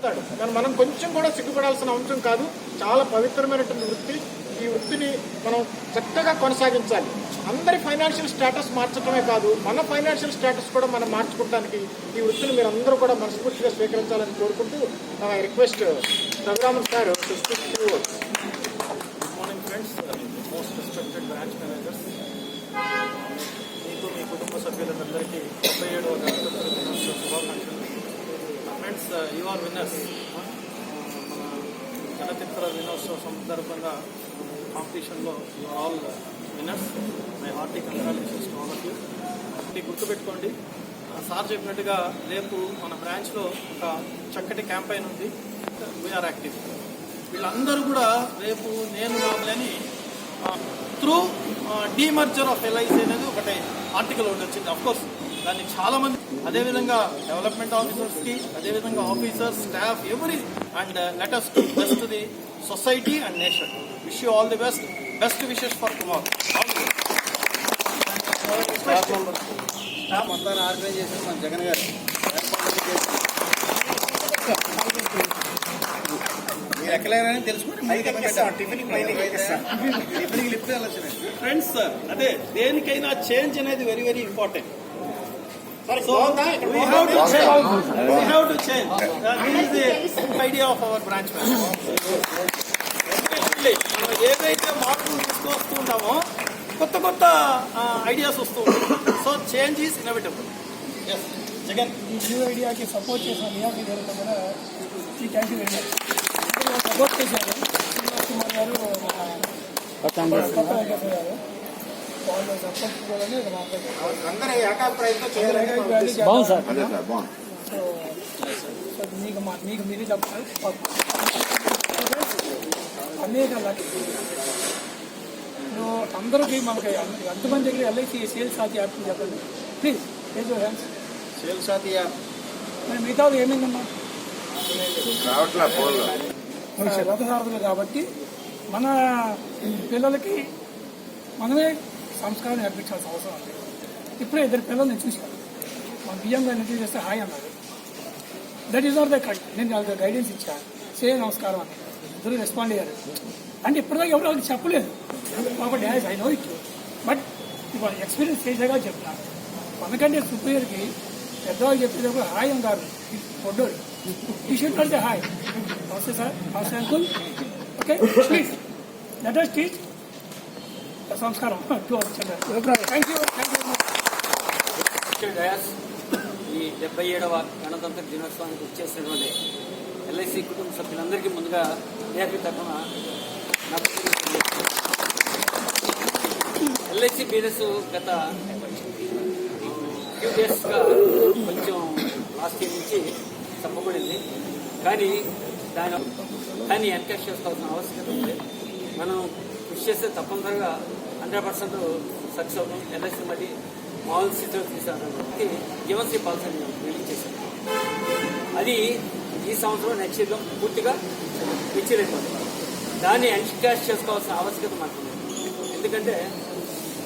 కానీ మనం కొంచెం కూడా సిగ్గుపడాల్సిన అంశం కాదు. చాలా పవిత్రమైనటువంటి వృత్తి. ఈ వృత్తిని మనం చక్కగా కొనసాగించాలి. అందరి ఫైనాన్షియల్ స్టేటస్ మార్చడమే కాదు, మన ఫైనాన్షియల్ స్టేటస్ కూడా మనం మార్చుకోవడానికి ఈ వృత్తిని మీరు అందరూ కూడా మనస్ఫూర్తిగా స్వీకరించాలని కోరుకుంటూ I request Raghuraman sir to speak few words. Good morning friends, most respected branch managers, మీకు మీ కుటుంబ సభ్యులందరికీ 77వ గణతంత్ర దినోత్సవ శుభాకాంక్షలు. Friends, you are winners. మన గణతంత్ర దినోత్సవ సందర్భంగా కాంపిటీషన్లో you are all winners. My hearty congratulations to all of you. గుర్తుపెట్టుకోండి, సార్ చెప్పినట్టుగా రేపు మన బ్రాంచ్లో ఒక చక్కటి క్యాంపెయిన్ ఉంది, వీఆర్ యాక్టివ్. వీళ్ళందరూ కూడా రేపు నేను నామలని త్రూ డీమర్జర్ ఆఫ్ ఎల్ఐసి అనేది ఒకటి ఆర్టికల్ ఒకటి వచ్చింది. అఫ్కోర్స్ దాన్ని చాలామంది, అదేవిధంగా డెవలప్మెంట్ ఆఫీసర్స్కి, అదేవిధంగా officers, staff, every, and let us do best to the society and nation. Wish you all the best. Best wishes for tomorrow. Staff మొత్తాన్ని ఆర్గనైజ్ చేసిన మన జగన్ గారు మీరు ఎక్కలేరని తెలుసుకుని లిఫ్ట్ వెళ్ళొచ్చు. ఫ్రెండ్స్, అదే దేనికైనా చేంజ్ అనేది very very important. So we have to change. We have to change. This is the idea of our branch manager. మనం ఏదైతే మార్పులు తీసుకొస్తుంటామో కొత్త కొత్త ఐడియాస్ వస్తూ ఉంటాయి. So change is innovatable. Yes Jagan, ఈ న్యూ ఐడియాకి సపోర్ట్ చేసిన నియామీ గారితో కూడా ఈ thank you very much. Support చేశారు శ్రీనివాస్ కుమార్ గారు, కొత్త వెంకటేశ్వర గారు, వాళ్ళు సపోర్ట్ కూడా అందరూ ఏకాభిప్రాయంతో చేయాలని సో మీకు మీరే చెప్పాలి. అనేక అందరికీ మనకి ఎంతమంది దగ్గర ఎల్ఐసి సేల్స్ సాథి యాప్ చెప్పండి ప్లీజ్. ఏదో హ్యాండ్స్ సేల్ సాథి యాప్ మరి మిగతా ఏమైందమ్మా రథసారథులు కాబట్టి మన పిల్లలకి మనమే సంస్కారం నేర్పించాల్సిన అవసరం ఉంది. ఇప్పుడే ఇద్దరు పిల్లలు నేను చూశాను, మన బియ్యంగా ఇంటర్వ్యూ చేస్తే హాయ్ అన్నారు. That is not the correct. నేను వాళ్ళకి గైడెన్స్ ఇచ్చాను, సే నమస్కారం అని. ఇద్దరు రెస్పాండ్ అయ్యారు. అంటే ఇప్పటిదాకా ఎవరు వాళ్ళకి చెప్పలేదు కాబట్టి as I know it, but ఇవాళ ఎక్స్పీరియన్స్ చేసేగా చెప్తున్నాను. మనకంటే సుపీరియర్కి పెద్దవాళ్ళు చెప్పేటప్పుడు హాయ్ అని కాదు, పొడ్డోడు ఈ షుడ్ నాట్ సే హాయ్. నమస్తే సార్, నమస్తే uncle, okay please let us teach సంస్కారం to our children. Thank you dais. ఈ 77వ గణతంత్ర దినోత్సవానికి వచ్చేసినటువంటి ఎల్ఐసి కుటుంబ సభ్యులందరికీ ముందుగా ఏపీ తరఫున ఎల్ఐసి బిజినెస్ గత ఫ్యూ డేస్గా కొంచెం లాస్ట్ ఇయర్ నుంచి తప్పబడింది. కానీ ఎన్కరేజ్ చేసుకోవాల్సిన అవసరం ఉంది. మనం కృషి చేస్తే తప్పనిసరిగా 100% సక్సెస్ అవుతాం. ఎల్ఐసి మళ్ళీ మామూలు స్థితిలో తీసుకురావడానికి జీవన్సీ పాలసీని రిలీజ్ చేశాం. అది ఈ సంవత్సరం నెక్స్ట్ ఇయర్లో పూర్తిగా ఇచ్చిరైపోతుంది. దాన్ని ఎన్కాష్ చేసుకోవాల్సిన ఆవశ్యకత మనకు. ఎందుకంటే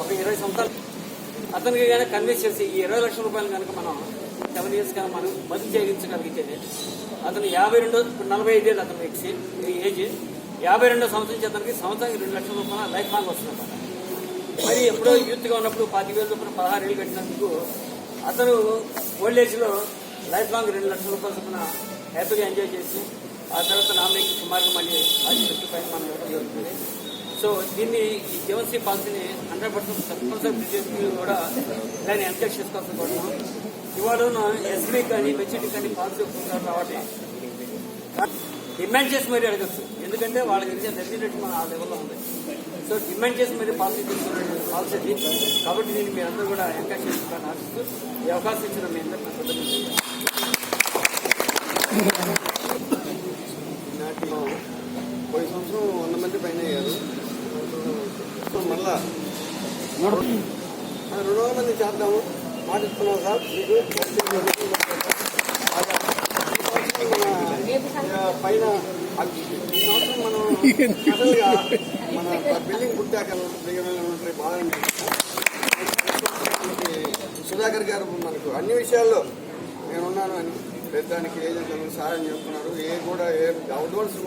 ఒక 20 సంవత్సరాలు అతనికి కనుక కన్విన్స్ చేసి ఈ 20 లక్షల రూపాయలు కనుక మనం 7 years కనుక మనం బదిలీ చేయించగలిగితే అతను 45 ఏళ్ళు అతను ఏజ్ 52వ సంవత్సరం నుంచి అతనికి సంవత్సరానికి 2 లక్షల రూపాయల లైఫ్ లాంగ్ వస్తుందన్నమాట. మరి ఎప్పుడో యూత్గా ఉన్నప్పుడు 25,000 చొప్పున 16 ఏళ్ళు కట్టినందుకు అతను ఓల్డ్ ఏజ్లో లైఫ్ లాంగ్ 2 లక్షల రూపాయల చొప్పున హ్యాపీగా ఎంజాయ్ చేసి ఆ తర్వాత నామినీకి సుమారుగా మళ్ళీ 10 పైన మనం ఇవ్వడం జరుగుతుంది. సో దీన్ని ఈ జీవన్సీ పాలసీని 100% తప్పనిసరి బీజేపీ కూడా దాన్ని ఎన్కరేజ్ చేసుకోవాల్సిన కోరుతున్నాం. ఇవాళ ఎస్బీ కానీ మెచ్యూరిటీ కానీ పాలసీ ఒప్పుకుంటారు కాబట్టి డిమాండ్ చేసి మరీ అడగచ్చు. ఎందుకంటే వాళ్ళకి రెగ్యులేట్ మన ఆ లెవెల్లో ఉంది. సో డిమాండ్ చేసి మరీ పాలసీ తీసుకున్న పాలసీ కాబట్టి దీన్ని మీరందరూ కూడా ఎంకరేజ్ చేసుకుంటారని ఆశిస్తూ ఈ అవకాశం ఇచ్చిన మీ అందరికీ కృతజ్ఞతలు. పోయిన సంవత్సరం 100 మంది పైన అయ్యారు. మళ్ళా 200 మంది చేద్దాము మాటిస్తున్నాం సార్. మీకు పైన ఈ సంవత్సరం మనం అసలుగా మన బిల్డింగ్ పుట్టాక బాగా సుధాకర్ గారు మనకు అన్ని విషయాల్లో నేనున్నాను అని పెద్దానికి ఏజెంట్లను సహాయం చేస్తున్నారు. ఏ కూడా ఏ అడ్వాన్స్ కూడా